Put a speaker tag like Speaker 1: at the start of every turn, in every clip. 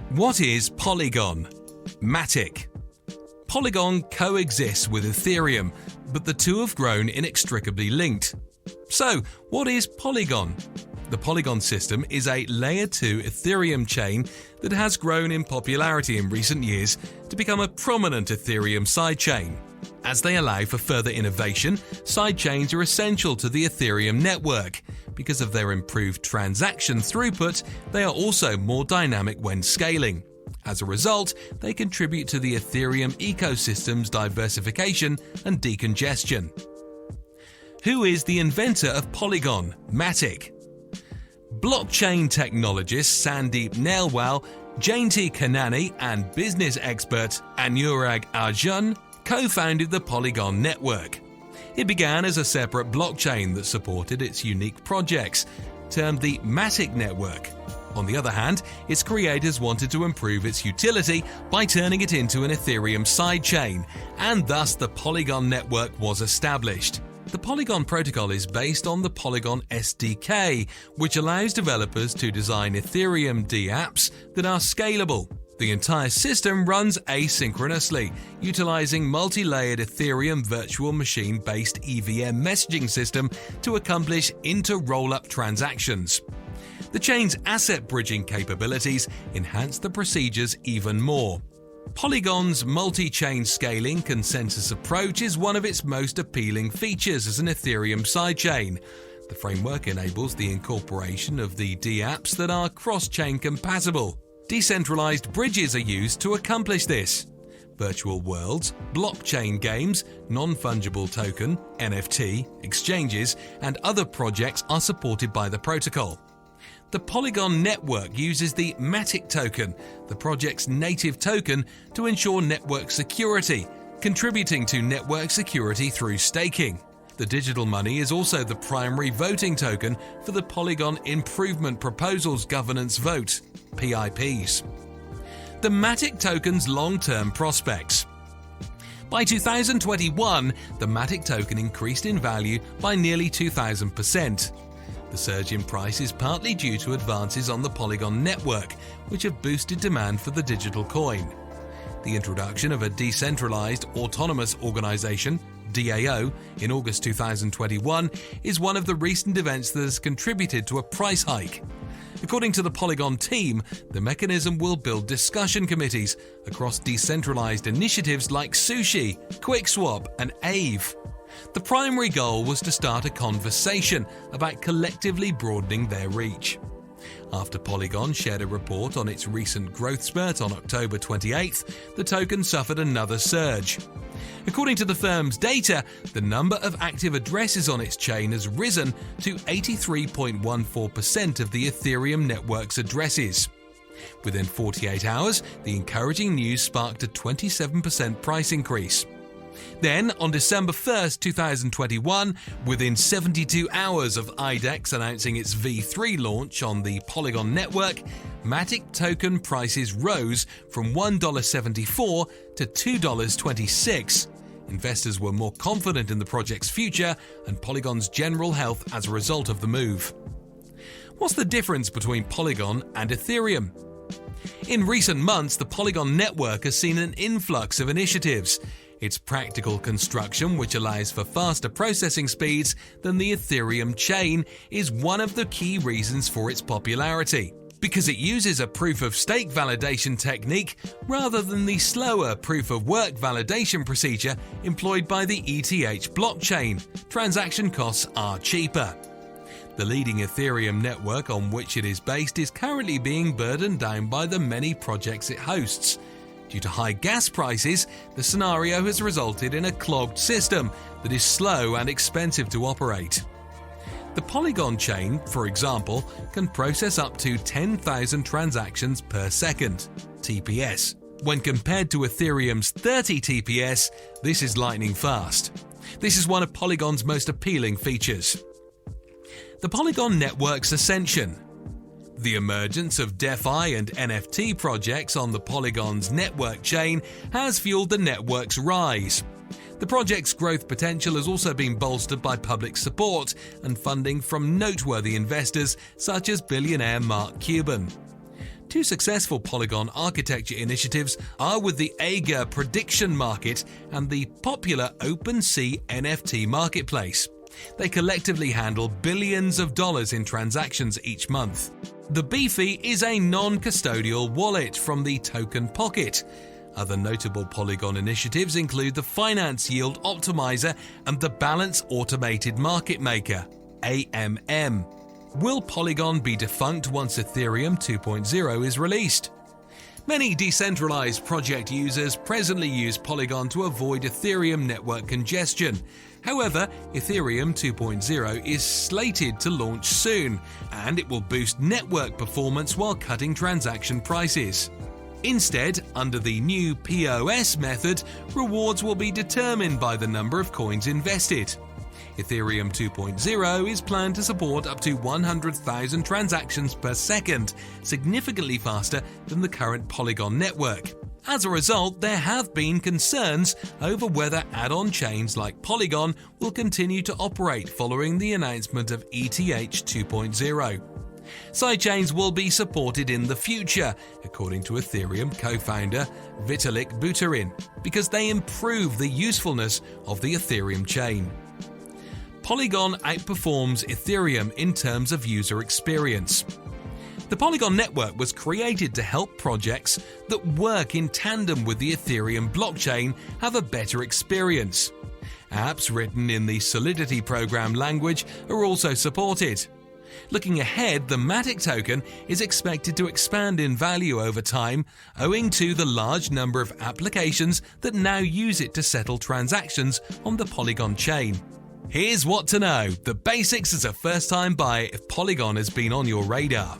Speaker 1: What is Polygon? MATIC. Polygon coexists with Ethereum, but the two have grown inextricably linked. So, what is Polygon? The Polygon system is a Layer 2 Ethereum chain that has grown in popularity in recent years to become a prominent Ethereum sidechain. As they allow for further innovation, sidechains are essential to the Ethereum network. Because of their improved transaction throughput, they are also more dynamic when scaling. As a result, they contribute to the Ethereum ecosystem's diversification and decongestion. Who is the inventor of Polygon, MATIC? Blockchain technologist Sandeep Nailwal, Jayanti Kannani and business expert Anurag Arjun co-founded the Polygon network. It began as a separate blockchain that supported its unique projects, termed the MATIC network. On the other hand, its creators wanted to improve its utility by turning it into an Ethereum sidechain, and thus the Polygon network was established. The Polygon protocol is based on the Polygon SDK, which allows developers to design Ethereum dApps that are scalable. The entire system runs asynchronously, utilizing multi-layered Ethereum virtual machine-based EVM messaging system to accomplish inter-rollup transactions. The chain's asset bridging capabilities enhance the procedures even more. Polygon's multi-chain scaling consensus approach is one of its most appealing features as an Ethereum sidechain. The framework enables the incorporation of the dApps that are cross-chain compatible. Decentralized bridges are used to accomplish this. Virtual worlds, blockchain games, non-fungible token, NFT, exchanges, and other projects are supported by the protocol. The Polygon network uses the MATIC token, the project's native token, to ensure network security, contributing to network security through staking. The digital money is also the primary voting token for the Polygon Improvement Proposals Governance Vote, PIPs. The MATIC token's long-term prospects. By 2021, the MATIC token increased in value by nearly 2,000%. The surge in price is partly due to advances on the Polygon network, which have boosted demand for the digital coin. The introduction of a decentralized autonomous organization, DAO, in August 2021 is one of the recent events that has contributed to a price hike. According to the Polygon team, the mechanism will build discussion committees across decentralized initiatives like Sushi, QuickSwap, and Aave. The primary goal was to start a conversation about collectively broadening their reach. After Polygon shared a report on its recent growth spurt on October 28th, the token suffered another surge. According to the firm's data, the number of active addresses on its chain has risen to 83.14% of the Ethereum network's addresses. Within 48 hours, the encouraging news sparked a 27% price increase. Then, on December 1st, 2021, within 72 hours of IDEX announcing its V3 launch on the Polygon network, MATIC token prices rose from $1.74 to $2.26. Investors were more confident in the project's future and Polygon's general health as a result of the move. What's the difference between Polygon and Ethereum? In recent months, the Polygon network has seen an influx of initiatives. Its practical construction, which allows for faster processing speeds than the Ethereum chain, is one of the key reasons for its popularity, because it uses a proof-of-stake validation technique rather than the slower proof-of-work validation procedure employed by the ETH blockchain. Transaction costs are cheaper. The leading Ethereum network on which it is based is currently being burdened down by the many projects it hosts. Due to high gas prices, the scenario has resulted in a clogged system that is slow and expensive to operate. The Polygon chain, for example, can process up to 10,000 transactions per second, TPS. When compared to Ethereum's 30 TPS, this is lightning fast. This is one of Polygon's most appealing features. The Polygon network's ascension. The emergence of DeFi and NFT projects on the Polygon's network chain has fueled the network's rise. The project's growth potential has also been bolstered by public support and funding from noteworthy investors such as billionaire Mark Cuban. Two successful Polygon architecture initiatives are with the Ager prediction market and the popular OpenSea NFT marketplace. They collectively handle billions of dollars in transactions each month. The Beefy is a non-custodial wallet from the Token Pocket. Other notable Polygon initiatives include the Finance Yield Optimizer and the Balance Automated Market Maker, AMM. Will Polygon be defunct once Ethereum 2.0 is released? Many decentralized project users presently use Polygon to avoid Ethereum network congestion. However, Ethereum 2.0 is slated to launch soon, and it will boost network performance while cutting transaction prices. Instead, under the new POS method, rewards will be determined by the number of coins invested. Ethereum 2.0 is planned to support up to 100,000 transactions per second, significantly faster than the current Polygon network. As a result, there have been concerns over whether add-on chains like Polygon will continue to operate following the announcement of ETH 2.0. Sidechains will be supported in the future, according to Ethereum co-founder Vitalik Buterin, because they improve the usefulness of the Ethereum chain. Polygon outperforms Ethereum in terms of user experience. The Polygon network was created to help projects that work in tandem with the Ethereum blockchain have a better experience. Apps written in the Solidity program language are also supported. Looking ahead, the MATIC token is expected to expand in value over time, owing to the large number of applications that now use it to settle transactions on the Polygon chain. Here's what to know: the basics as a first-time buyer if Polygon has been on your radar.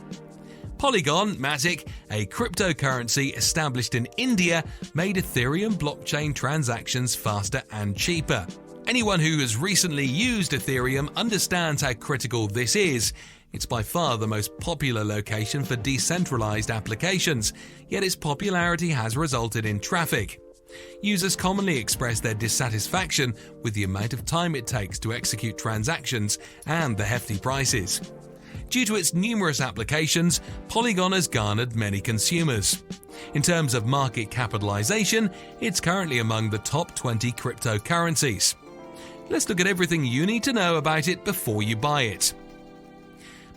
Speaker 1: Polygon, MATIC, a cryptocurrency established in India, made Ethereum blockchain transactions faster and cheaper. Anyone who has recently used Ethereum understands how critical this is. It's by far the most popular location for decentralized applications, yet its popularity has resulted in traffic. Users commonly express their dissatisfaction with the amount of time it takes to execute transactions and the hefty prices. Due to its numerous applications, Polygon has garnered many consumers. In terms of market capitalization, it's currently among the top 20 cryptocurrencies. Let's look at everything you need to know about it before you buy it.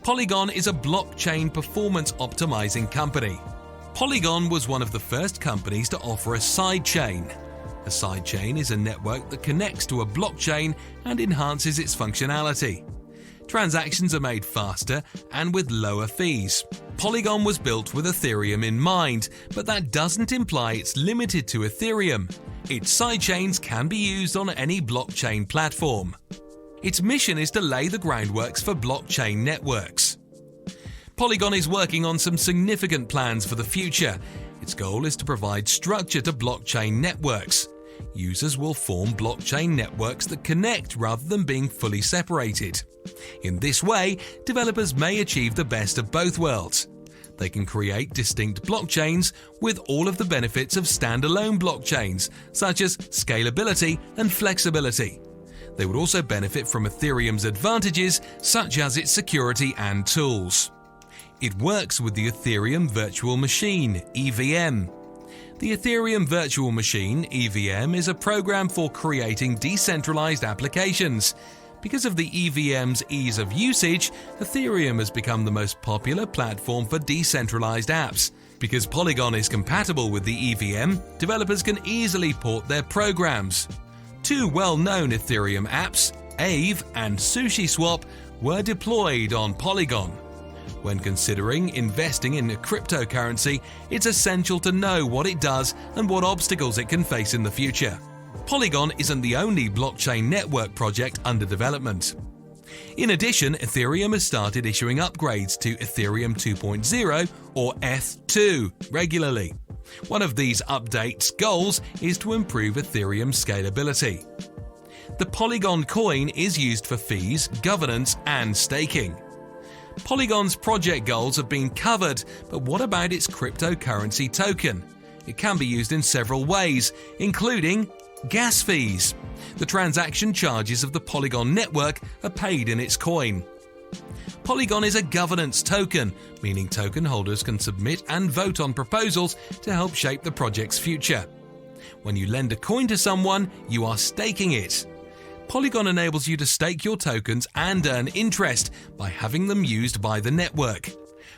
Speaker 1: Polygon is a blockchain performance optimizing company. Polygon was one of the first companies to offer a sidechain. A sidechain is a network that connects to a blockchain and enhances its functionality. Transactions are made faster and with lower fees. Polygon was built with Ethereum in mind, but that doesn't imply it's limited to Ethereum. Its sidechains can be used on any blockchain platform. Its mission is to lay the groundworks for blockchain networks. Polygon is working on some significant plans for the future. Its goal is to provide structure to blockchain networks. Users will form blockchain networks that connect rather than being fully separated. In this way, developers may achieve the best of both worlds. They can create distinct blockchains with all of the benefits of standalone blockchains, such as scalability and flexibility. They would also benefit from Ethereum's advantages, such as its security and tools. It works with the Ethereum Virtual Machine, EVM. The Ethereum Virtual Machine, EVM, is a program for creating decentralized applications. Because of the EVM's ease of usage, Ethereum has become the most popular platform for decentralized apps. Because Polygon is compatible with the EVM, developers can easily port their programs. Two well-known Ethereum apps, Aave and SushiSwap, were deployed on Polygon. When considering investing in a cryptocurrency, it's essential to know what it does and what obstacles it can face in the future. Polygon isn't the only blockchain network project under development. In addition, Ethereum has started issuing upgrades to Ethereum 2.0 or ETH2 regularly. One of these updates' goals is to improve Ethereum's scalability. The Polygon coin is used for fees, governance, and staking. Polygon's project goals have been covered, but what about its cryptocurrency token? It can be used in several ways, including gas fees. The transaction charges of the Polygon network are paid in its coin. Polygon is a governance token, meaning token holders can submit and vote on proposals to help shape the project's future. When you lend a coin to someone, you are staking it. Polygon enables you to stake your tokens and earn interest by having them used by the network.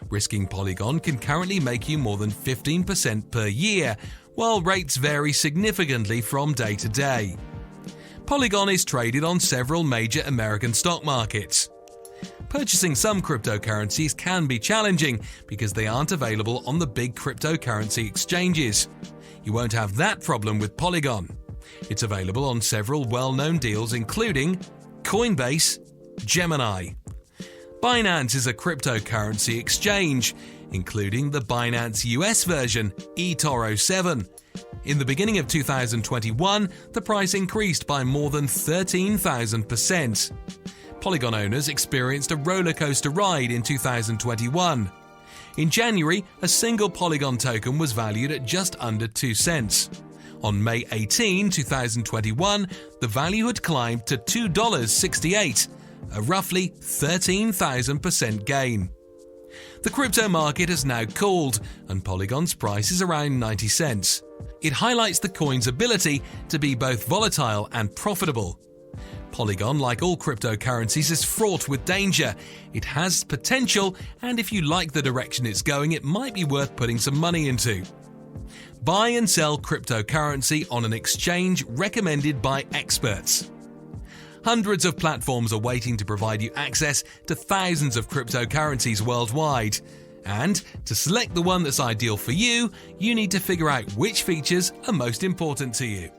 Speaker 1: Risking Polygon can currently make you more than 15% per year, while rates vary significantly from day to day. Polygon is traded on several major American stock markets. Purchasing some cryptocurrencies can be challenging because they aren't available on the big cryptocurrency exchanges. You won't have that problem with Polygon. It's available on several well-known deals including Coinbase, Gemini. Binance is a cryptocurrency exchange, including the Binance US version, eToro 7. In the beginning of 2021, the price increased by more than 13,000%. Polygon owners experienced a rollercoaster ride in 2021. In January, a single Polygon token was valued at just under 2 cents. On May 18, 2021, the value had climbed to $2.68, a roughly 13,000% gain. The crypto market has now cooled, and Polygon's price is around 90 cents. It highlights the coin's ability to be both volatile and profitable. Polygon, like all cryptocurrencies, is fraught with danger. It has potential, and if you like the direction it's going, it might be worth putting some money into. Buy and sell cryptocurrency on an exchange recommended by experts. Hundreds of platforms are waiting to provide you access to thousands of cryptocurrencies worldwide. And to select the one that's ideal for you, you need to figure out which features are most important to you.